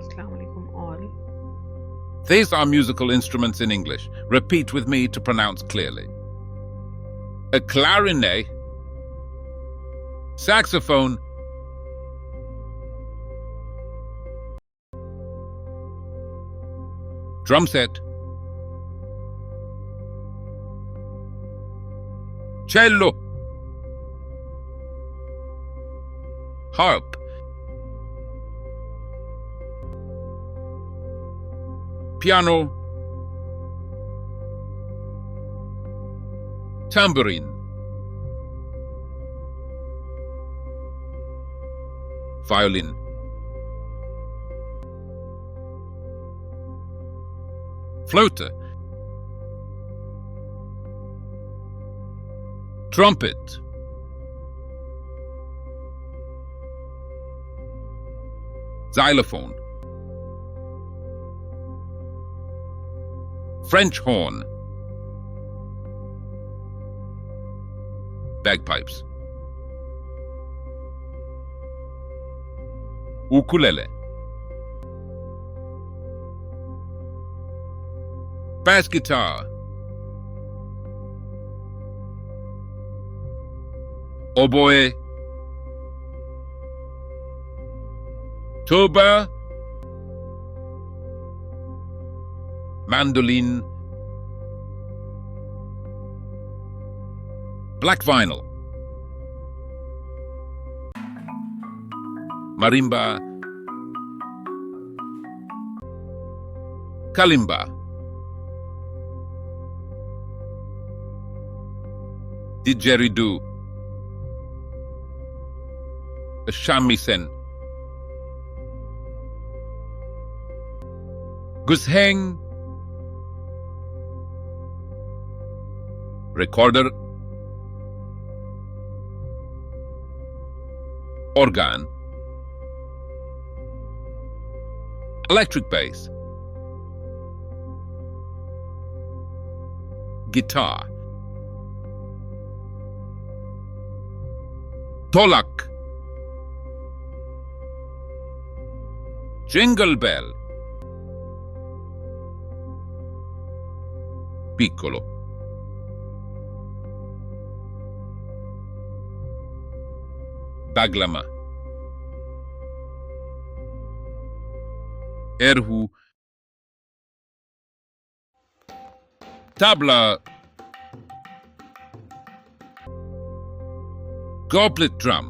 Assalamu alaikum all. These are musical instruments in English. Repeat with me to pronounce clearly. A clarinet, saxophone, drum set, cello, harp, piano, tambourine, violin, flauta, trumpet, xylophone, French horn, bagpipes, ukulele, bass guitar, oboe, tuba, mandolin, black vinyl, marimba, kalimba, didgeridoo, shamisen, guzheng, recorder, organ, electric bass, guitar, tolak, jingle bell, piccolo, baglama, erhu, tabla, goblet drum,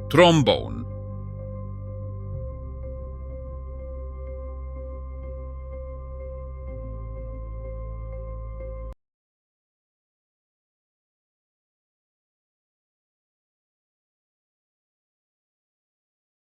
trombone,